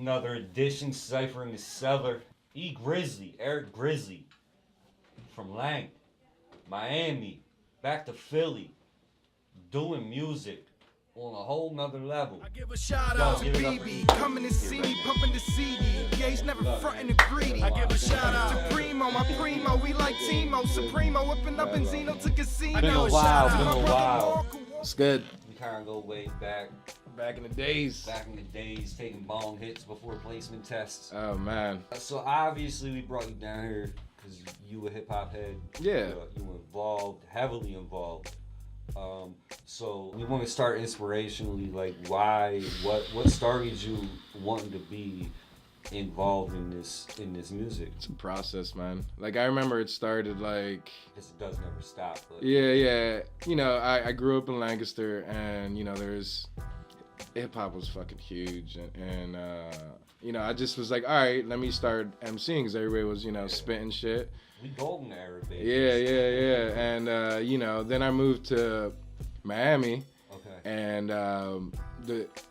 Another edition, Cypher in the Cellar. Grizzly, Eric Grizzly, from Lang, Miami, back to Philly, doing music on a whole nother level. I give a shout out to BB, coming to see me, pumping the CD. Yeah, he's never frontin' and greedy. I give a shout out to Primo, my Primo, we like Timo. Supremo, whipping up in Zeno to casino. Been a while. It's good. We kind of go way back. Back in the days. Back in the days, taking bong hits before placement tests. Oh, man. So obviously we brought you down here because you a hip hop head. Yeah. You were involved, heavily involved. So we want to start inspirationally, like why, what started you wanting to be involved in this music? It's a process, man. Like, I remember it started like... Because it does never stop. But... Yeah. You know, I grew up in Lancaster, and, you know, there's... Hip-hop was fucking huge, and you know, I just was like, all right, let me start MCing, because everybody was, you know, spitting shit. We golden era, baby. Yeah. And, you know, then I moved to Miami. Okay. And,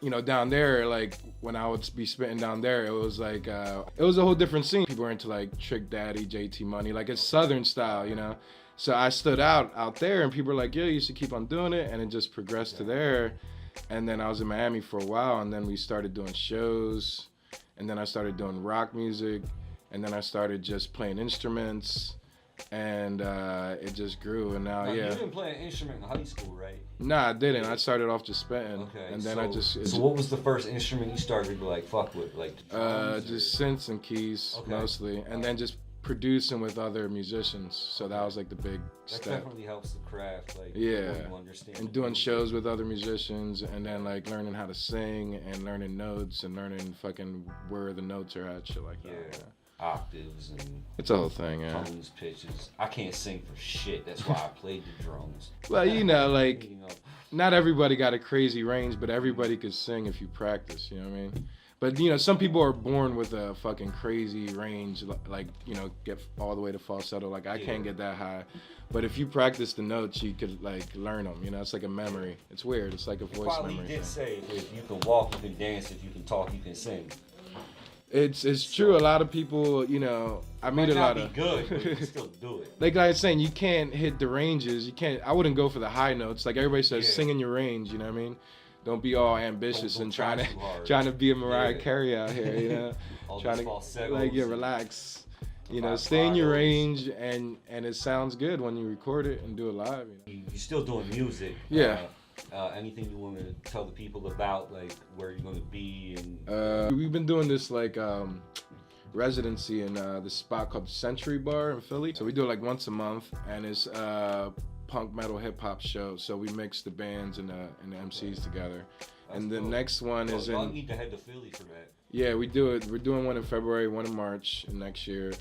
you know, down there, like, when I would be spitting down there, it was like, it was a whole different scene. People were into, like, Trick Daddy, JT Money, like, it's Southern style, you know? So I stood out there, and people were like, yeah, you should keep on doing it, and it just progressed to there. And then I was in Miami for a while, and then we started doing shows, and then I started doing rock music, and then I started just playing instruments, and it just grew, and now, You yeah. didn't play an instrument in high school, right? Nah, I didn't. I started off just spitting, Okay. and then So what was the first instrument you started to like fuck with, like? Just synths and keys mostly, and then just producing with other musicians. So that was like the big That step. definitely helps the craft, like Yeah, you understand and doing shows with other musicians, and then like learning how to sing and learning notes and learning fucking where the notes are at, shit like that. Yeah. Octaves and It's a whole thing, yeah. tones, pitches. I can't sing for shit. That's why I played the drums. Well, you know, like You know, not everybody got a crazy range, but everybody could sing if you practice. You know what I mean? But, you know, some people are born with a fucking crazy range, like, you know, get all the way to falsetto. Like, I can't get that high. But if you practice the notes, you could, like, learn them. You know, it's like a memory. It's weird. It's like a voice probably memory did thing. say if you can walk, you can dance. If you can talk, you can sing. It's true. A lot of people, you know, I meet a lot of... Might not be good, but you can still do it. Like I was saying, you can't hit the ranges. You can't... I wouldn't go for the high notes. Like everybody says, Yeah. sing in your range, you know what I mean? Don't be all ambitious Don't and try trying too hard. to be a Mariah Yeah. Carey out here, you know? All Trying these to falsettos like, yeah, and relax. You know, five stay in your bars. range, and it sounds good when you record it and do it live. You know? You're still doing music. Yeah. Anything you want to tell the people about, like where you're going to be and We've been doing this like residency in this spot called Century Bar in Philly. So we do it like once a month, and it's punk metal hip hop show. So we mix the bands and the MCs together. And the cool. next one is y'all in... need to head to Philly for that. Yeah, we do it. We're doing one in February, one in March next year.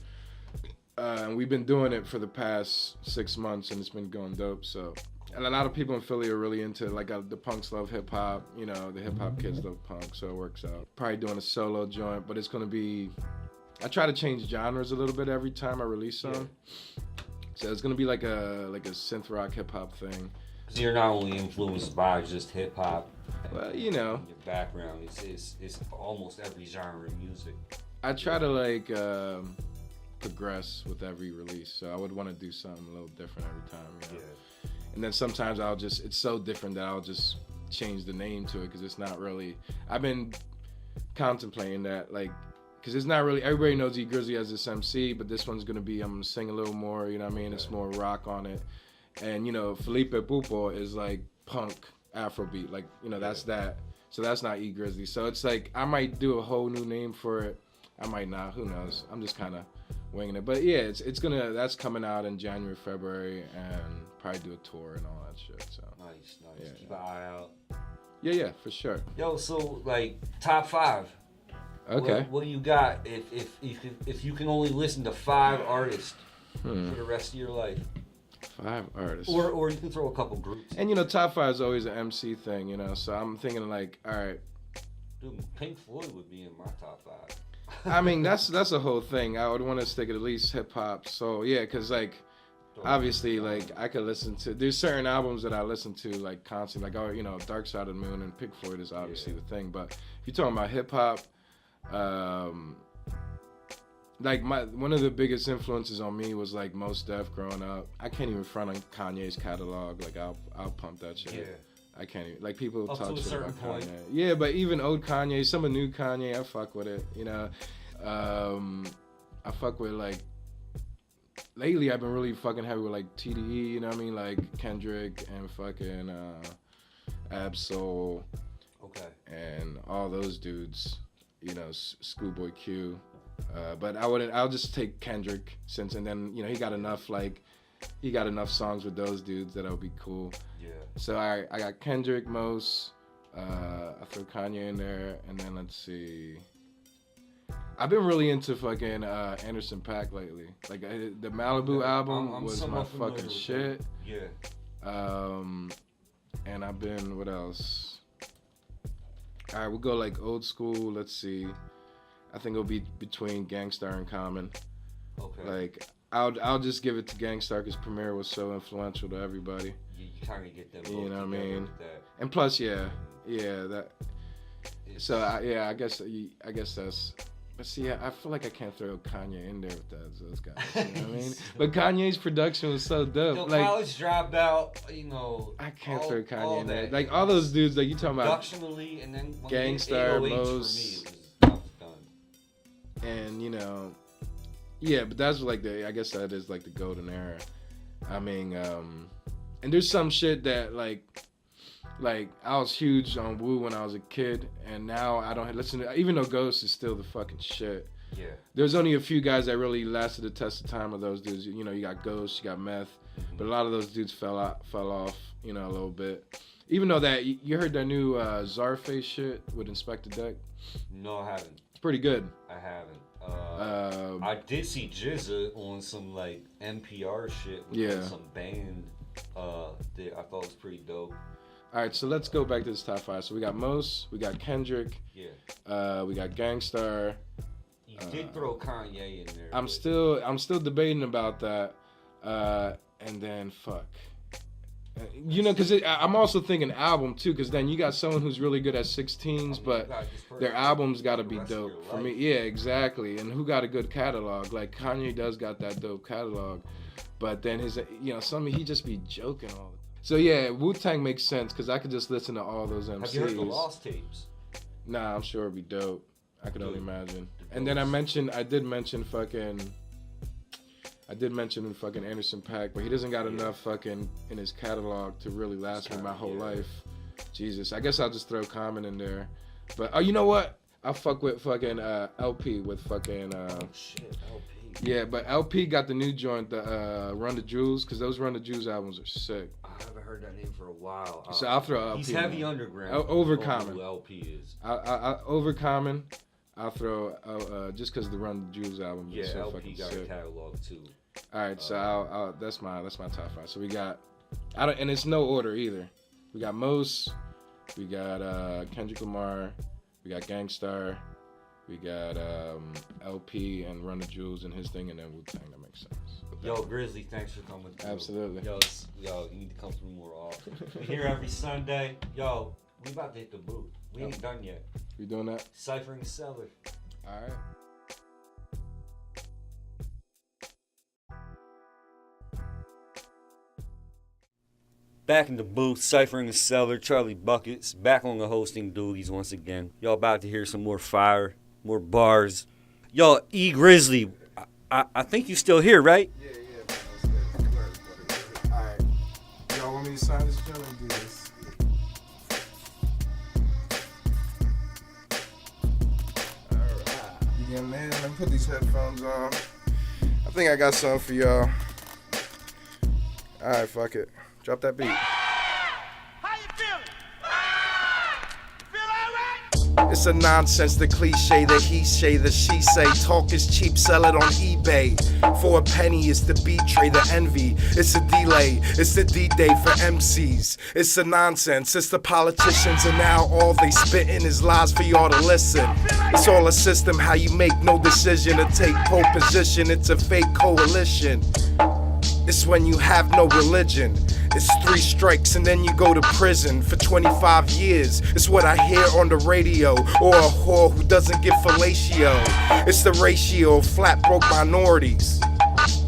And we've been doing it for the past 6 months, and it's been going dope. So, and a lot of people in Philly are really into, like, the punks love hip hop. You know, the hip hop kids love punk, so it works out. Probably doing a solo joint, but it's gonna be... I try to change genres a little bit every time I release something. So it's gonna be like a synth rock hip hop thing. Because you're not only influenced by just hip hop. Well, you know, Your background it's almost every genre of music. I try to like progress with every release, so I would want to do something a little different every time, you know? And then sometimes it's so different that I'll just change the name to it, because it's not really, I've been contemplating that, like, because it's not really, everybody knows Grizzly as this MC, but this one's gonna be, I'm gonna sing a little more, you know what I mean? It's more rock on it. And, you know, Felipe Pupo is like punk Afrobeat, like, you know, that's that. So that's not Grizzly. So it's like, I might do a whole new name for it. I might not, who knows? I'm just kind of winging it. But yeah, that's coming out in January, February, and probably do a tour and all that shit, so. Nice. Yeah. Keep an eye out. Yeah, for sure. Yo, so like top 5. Okay. What do you got if you can only listen to 5 artists for the rest of your life? 5 artists. Or you can throw a couple groups. And, you know, top 5 is always an MC thing, you know, so I'm thinking like, all right. Dude, Pink Floyd would be in my top 5. I mean, that's a whole thing. I would want to stick at least hip hop. So yeah, because like, obviously, like I could listen to, there's certain albums that I listen to like constantly, like, oh, you know, Dark Side of the Moon and Pink Floyd is obviously the thing. But if you're talking about hip hop, Like one of the biggest influences on me was like Mos Def growing up. I can't even front on Kanye's catalog. Like I'll pump that shit. Yeah. I can't even, like people Up talk to a shit certain about point. Kanye. Yeah, but even old Kanye, some of new Kanye, I fuck with it. You know, I fuck with like. Lately, I've been really fucking heavy with like TDE. You know what I mean? Like Kendrick and fucking Ab-Soul. Okay. And all those dudes. You know, Schoolboy Q. But I'll just take Kendrick and then, you know, he got enough songs with those dudes that'll be cool. Yeah. So I got Kendrick, Mos, I throw Kanye in there, and then let's see. I've been really into fucking Anderson .Paak lately. Like the Malibu album was my fucking shit. Yeah. And I've been, what else? All right, we'll go like old school. Let's see. I think it'll be between Gangstar and Common. Okay. Like I'll just give it to Gangstar because Premier was so influential to everybody. You kind of get them. You know what I mean? with that. And plus, yeah, that. So I guess that's. But see, I feel like I can't throw Kanye in there with those guys. You know what I mean? But Kanye's production was so dope. You know, like College Dropout, you know. I can't throw Kanye in there. That, Like all those dudes that you talking about. Productionally, and then Gangstar, Mos. And you know, yeah, but that's like I guess that is like the golden era. I mean, and there's some shit that like I was huge on Wu when I was a kid, and now I don't listen to, even though Ghost is still the fucking shit. Yeah. There's only a few guys that really lasted the test of time of those dudes. You know, you got Ghost, you got Meth, but a lot of those dudes fell off, you know, a little bit. Even though that, you heard that new Czarface shit with Inspector Deck? No, I haven't. It's pretty good. I haven't. I did see Jizza on some like NPR shit with some band. That I thought was pretty dope. All right, so let's go back to this top 5. So we got Mos, we got Kendrick, yeah, we got Gangstar. You did throw Kanye in there. I'm still debating about that, and then fuck. You know, because I'm also thinking album too, because then you got someone who's really good at 16s, but their album's got to be dope for me. Yeah, exactly. And who got a good catalog? Like Kanye does got that dope catalog, but then his, you know, he just be joking all the time. So yeah, Wu-Tang makes sense because I could just listen to all those MCs. Have you heard the Lost tapes? Nah, I'm sure it'd be dope. I could only imagine. And then I did mention fucking Anderson .Paak, but he doesn't got enough fucking in his catalog to really last me my whole life. Jesus, I guess I'll just throw Common in there. But you know what? I'll fuck with fucking LP with fucking. Oh shit, LP. Yeah, but LP got the new joint, the Run the Jewels, because those Run the Jewels albums are sick. I haven't heard that name for a while. So I'll throw LP. He's heavy underground. Over Common. Who LP is. Over Common. I'll throw just because the Run the Jewels album is so LP fucking got sick. a catalog too. All right, so I'll that's my top 5. So we got, and it's no order either. We got Mos, we got Kendrick Lamar, we got Gangstar, we got LP and Run the Jewels and his thing, and then Wu-Tang. That makes sense. Yo, Grizzly, thanks for coming through. Absolutely. Yo, you need to come through more often. We're here every Sunday. Yo, we about to hit the booth. We ain't done yet. We doing that? Ciphering the Cellar. All right. Back in the booth, Ciphering the Cellar, Charlie Buckets, back on the hosting duties once again. Y'all about to hear some more fire, more bars. Yo, Grizzly, I think you still here, right? Yeah, man. All right. Y'all want me to sign this joint and do this? All right. Yeah, man. Let me put these headphones on. I think I got something for y'all. All right, fuck it. Drop that beat. How you feeling? Feel all right? It's a nonsense, the cliche, the he say, the she say. Talk is cheap, sell it on eBay. For a penny, it's the beat tray, the envy. It's a delay, it's the D-Day for MCs. It's a nonsense, it's the politicians, and now all they spittin' is lies for y'all to listen. It's all a system, how you make no decision to take pole position. It's a fake coalition. It's when you have no religion. It's 3 strikes and then you go to prison for 25 years. It's what I hear on the radio, or a whore who doesn't give fellatio. It's the ratio of flat broke minorities.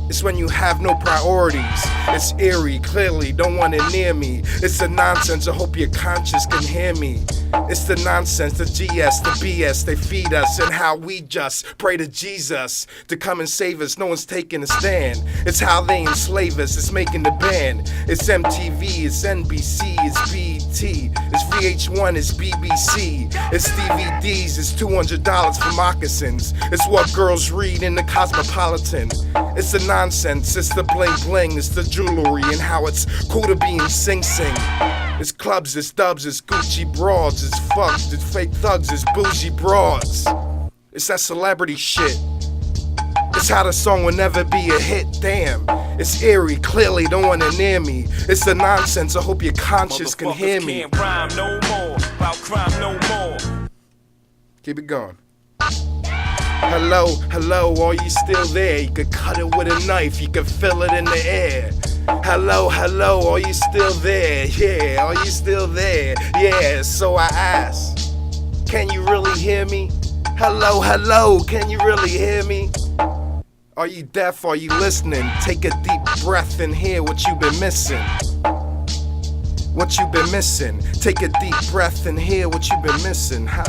It's when you have no priorities. It's eerie, clearly don't want it near me. It's the nonsense, I hope your conscience can hear me. It's the nonsense, the GS, the BS they feed us, and how we just pray to Jesus to come and save us. No one's taking a stand. It's how they enslave us, it's making the band. It's MTV, it's NBC, it's BET, it's VH1, it's BBC, it's DVDs, it's $200 for moccasins. It's what girls read in the Cosmopolitan. It's the nonsense, it's the bling bling, it's the jewelry, and how it's cool to be in Sing Sing. It's clubs, it's dubs, it's Gucci broads, it's fucks, it's fake thugs, it's bougie broads. It's that celebrity shit. It's how the song will never be a hit, damn. It's eerie, clearly don't wanna near me. It's the nonsense, I hope your conscience can hear me. Can't rhyme no more, about crime no more. Keep it going. Hello, hello, are you still there? You could cut it with a knife, you could feel it in the air. Hello, hello, are you still there? Yeah, are you still there? Yeah, so I ask, can you really hear me? Hello, hello, can you really hear me? Are you deaf? Are you listening? Take a deep breath and hear what you've been missing. What you've been missing. Take a deep breath and hear what you've been missing. Ha.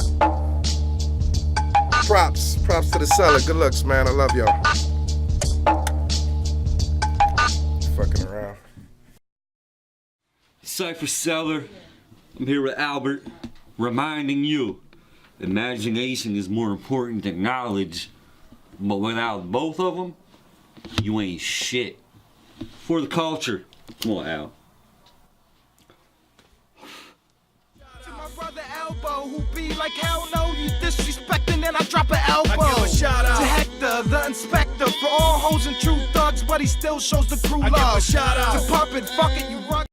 Props to the seller. Good looks, man. I love y'all. Fucking around. Cypher Seller, I'm here with Albert, reminding you, imagination is more important than knowledge, but without both of them, you ain't shit. For the culture, come on, Al. To my brother Elbow, who be like, hell no, you disrespecting, and I drop an elbow. I give a shout out to Hector, the inspector, for all hoes and true thugs, but he still shows the crew love. I give a shout out to Puppet, fuck it, you rug